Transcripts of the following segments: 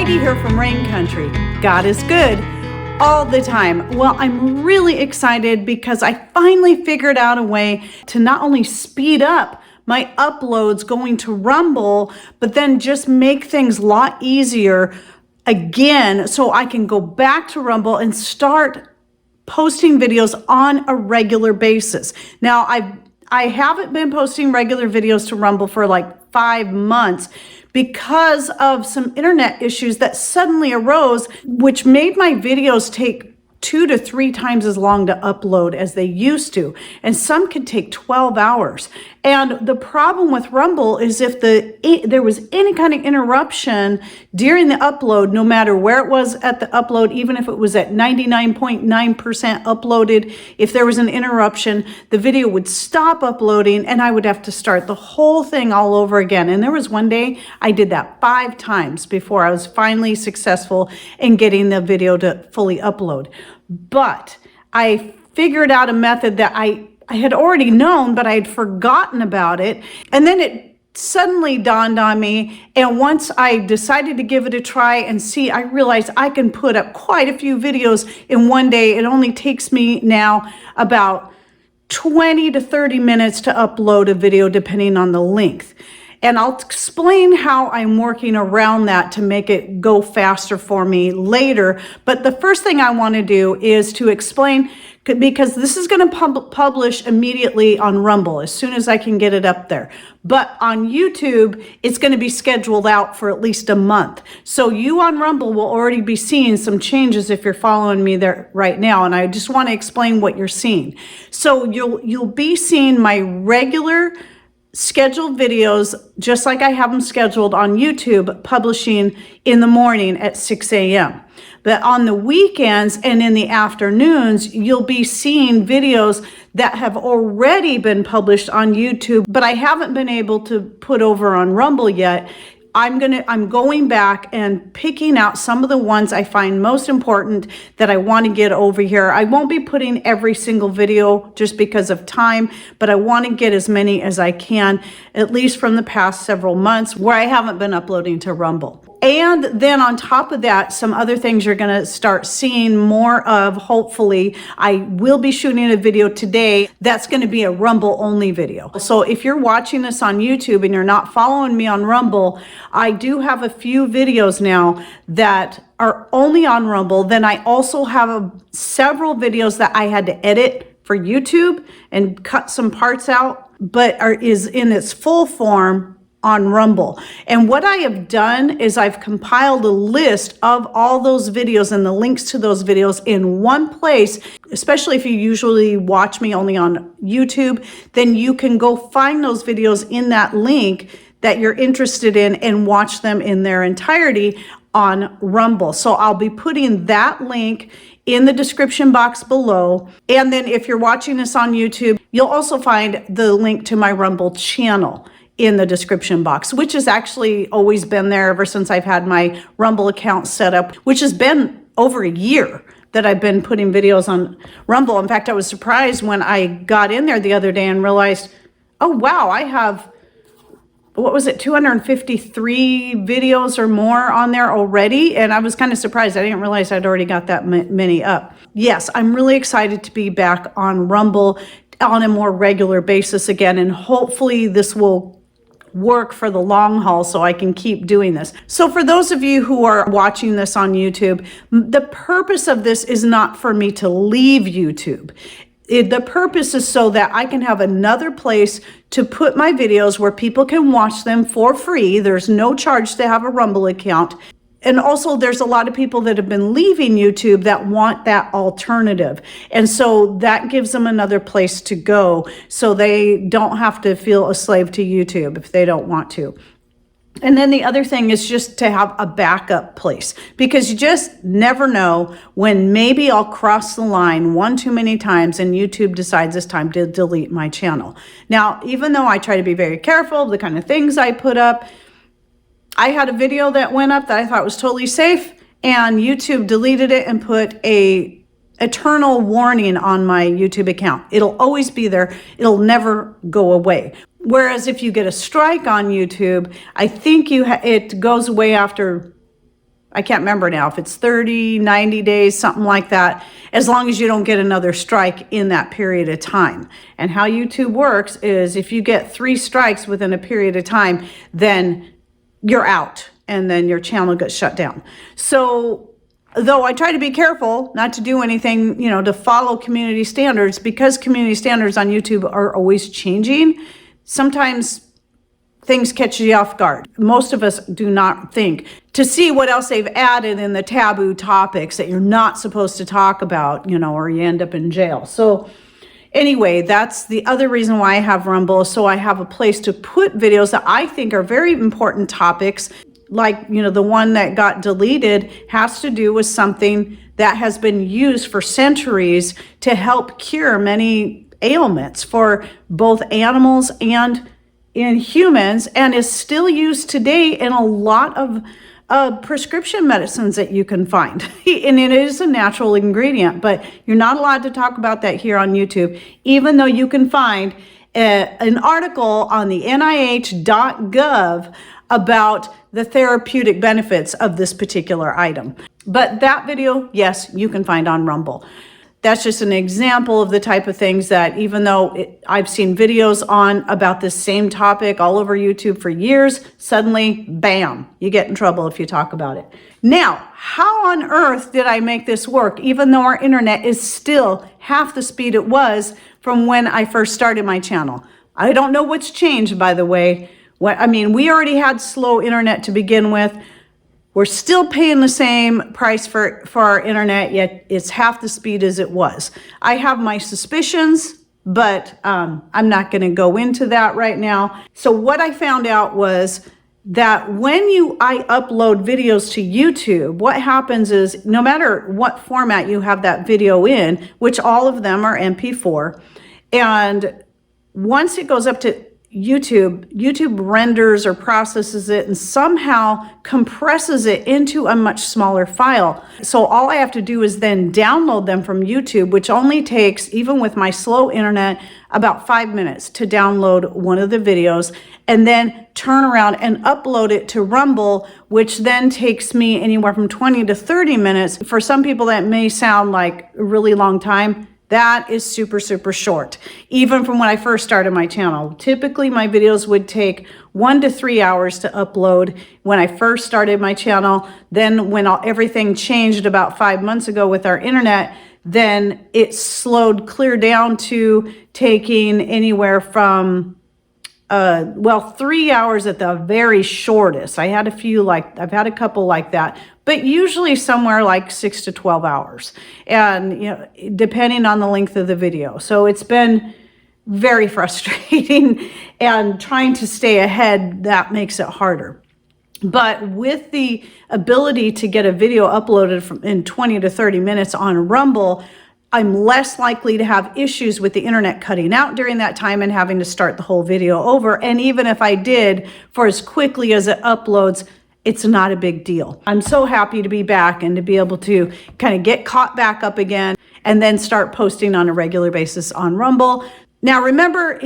Heidi here from Rain Country. God is good all the time. Well, I'm really excited because I finally figured out a way to not only speed up my uploads going to Rumble, but then just make things a lot easier again so I can go back to Rumble and start posting videos on a regular basis. Now, I haven't been posting regular videos to Rumble for like 5 months because of some internet issues that suddenly arose, which made my videos take 2 to 3 times as long to upload as they used to. And some could take 12 hours. And the problem with Rumble is if there was any kind of interruption during the upload, no matter where it was at the upload, even if it was at 99.9% uploaded, if there was an interruption, the video would stop uploading and I would have to start the whole thing all over again. And there was one day I did that 5 times before I was finally successful in getting the video to fully upload. But I figured out a method that I had already known, but I had forgotten about it. And then it suddenly dawned on me. And once I decided to give it a try and see, I realized I can put up quite a few videos in one day. It only takes me now about 20 to 30 minutes to upload a video, depending on the length. And I'll explain how I'm working around that to make it go faster for me later. But the first thing I want to do is to explain, because this is going to publish immediately on Rumble as soon as I can get it up there. But on YouTube, it's going to be scheduled out for at least a month. So you on Rumble will already be seeing some changes if you're following me there right now. And I just want to explain what you're seeing. So you'll be seeing my regular scheduled videos, just like I have them scheduled on YouTube, publishing in the morning at 6 a.m. But on the weekends and in the afternoons, you'll be seeing videos that have already been published on YouTube, but I haven't been able to put over on Rumble yet. I'm going back and picking out some of the ones I find most important that I want to get over here. I won't be putting every single video just because of time, but I want to get as many as I can, at least from the past several months where I haven't been uploading to Rumble. And then on top of that, some other things you're going to start seeing more of, hopefully. I will be shooting a video today that's going to be a Rumble only video. So if you're watching this on YouTube and you're not following me on Rumble, I do have a few videos now that are only on Rumble. Then I also have several videos that I had to edit for YouTube and cut some parts out, but is in its full form on Rumble. And what I have done is I've compiled a list of all those videos and the links to those videos in one place, especially if you usually watch me only on YouTube, then you can go find those videos in that link that you're interested in and watch them in their entirety on Rumble. So I'll be putting that link in the description box below. And then if you're watching this on YouTube, you'll also find the link to my Rumble channel in the description box, which has actually always been there ever since I've had my Rumble account set up, which has been over a year that I've been putting videos on Rumble. In fact, I was surprised when I got in there the other day and realized, oh wow, I have, what was it, 253 videos or more on there already. And I was kind of surprised. I didn't realize I'd already got that many up. Yes, I'm really excited to be back on Rumble on a more regular basis again. And hopefully this will work for the long haul so I can keep doing this. So for those of you who are watching this on YouTube, the purpose of this is not for me to leave YouTube. The purpose is so that I can have another place to put my videos where people can watch them for free. There's no charge to have a Rumble account. And also there's a lot of people that have been leaving YouTube that want that alternative. And so that gives them another place to go so they don't have to feel a slave to YouTube if they don't want to. And then the other thing is just to have a backup place, because you just never know when maybe I'll cross the line one too many times and YouTube decides it's time to delete my channel. Now, even though I try to be very careful of the kind of things I put up, I had a video that went up that I thought was totally safe, and YouTube deleted it and put a eternal warning on my YouTube account. It'll always be there. It'll never go away. Whereas if you get a strike on YouTube, I think it goes away after I can't remember now if it's 30, 90 days, something like that, as long as you don't get another strike in that period of time. And how YouTube works is if you get 3 strikes within a period of time, then you're out and then your channel gets shut down. So though I try to be careful not to do anything, to follow community standards, because community standards on YouTube are always changing, sometimes things catch you off guard. Most of us do not think to see what else they've added in the taboo topics that you're not supposed to talk about, or you end up in jail. So anyway, that's the other reason why I have Rumble. So I have a place to put videos that I think are very important topics. Like, the one that got deleted has to do with something that has been used for centuries to help cure many ailments for both animals and in humans, and is still used today in a lot of prescription medicines that you can find. And it is a natural ingredient, but you're not allowed to talk about that here on YouTube, even though you can find an article on the NIH.gov about the therapeutic benefits of this particular item. But that video, yes, you can find on Rumble. That's just an example of the type of things that, even though I've seen videos on about this same topic all over YouTube for years, suddenly, bam, you get in trouble if you talk about it. Now, how on earth did I make this work, even though our internet is still half the speed it was from when I first started my channel? I don't know what's changed, by the way. We already had slow internet to begin with. We're still paying the same price for our internet, yet it's half the speed as it was. I have my suspicions, but I'm not going to go into that right now. So what I found out was that when I upload videos to YouTube, what happens is no matter what format you have that video in, which all of them are MP4, and once it goes up to YouTube renders or processes it and somehow compresses it into a much smaller file. So all I have to do is then download them from YouTube, which only takes, even with my slow internet, about 5 minutes to download one of the videos, and then turn around and upload it to Rumble, which then takes me anywhere from 20 to 30 minutes. For some people that may sound like a really long time. That is super, super short. Even from when I first started my channel, typically my videos would take 1 to 3 hours to upload when I first started my channel. Then when everything changed about 5 months ago with our internet, then it slowed clear down to taking anywhere from 3 hours at the very shortest. I've had a couple like that, but usually somewhere like 6 to 12 hours. And, depending on the length of the video. So it's been very frustrating, and trying to stay ahead, that makes it harder. But with the ability to get a video uploaded in 20 to 30 minutes on Rumble, I'm less likely to have issues with the internet cutting out during that time and having to start the whole video over. And even if I did, for as quickly as it uploads, it's not a big deal. I'm so happy to be back and to be able to kind of get caught back up again and then start posting on a regular basis on Rumble. Now remember,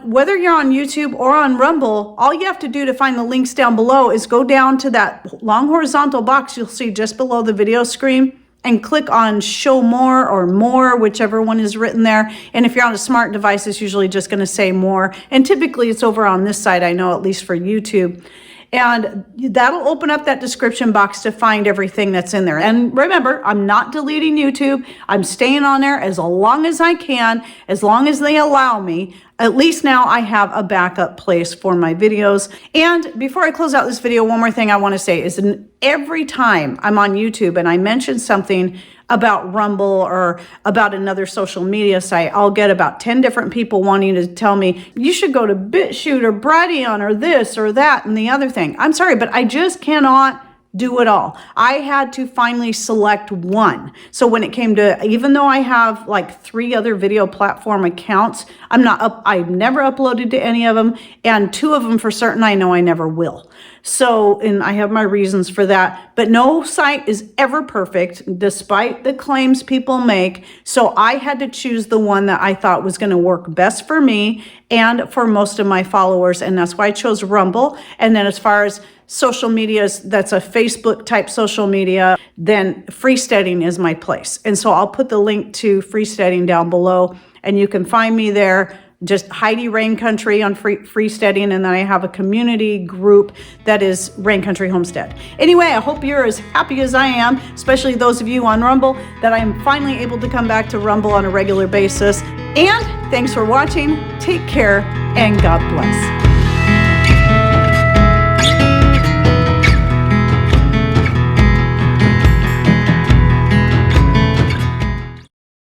whether you're on YouTube or on Rumble, all you have to do to find the links down below is go down to that long horizontal box you'll see just below the video screen, and click on show more or more, whichever one is written there. And if you're on a smart device, it's usually just going to say more. And typically it's over on this side, I know, at least for YouTube. And that'll open up that description box to find everything that's in there. And remember, I'm not deleting YouTube. I'm staying on there as long as I can, as long as they allow me. At least now I have a backup place for my videos. And before I close out this video, one more thing I want to say is every time I'm on YouTube and I mention something about Rumble or about another social media site, I'll get about 10 different people wanting to tell me, you should go to BitChute or Brighteon or this or that and the other thing. I'm sorry, but I just cannot do it all. I had to finally select one. So when it came to, even though I have like 3 other video platform accounts, I've never uploaded to any of them, and 2 of them for certain I know I never will. So, and I have my reasons for that, but no site is ever perfect, despite the claims people make. So I had to choose the one that I thought was going to work best for me and for most of my followers. And that's why I chose Rumble. And then as far as social media, that's a Facebook type social media, then Freesteading is my place. And so I'll put the link to Freesteading down below, and you can find me there. Just Heidi Rain Country on Freesteading, and then I have a community group that is Rain Country Homestead. Anyway, I hope you're as happy as I am, especially those of you on Rumble, that I am finally able to come back to Rumble on a regular basis. And thanks for watching. Take care, and God bless.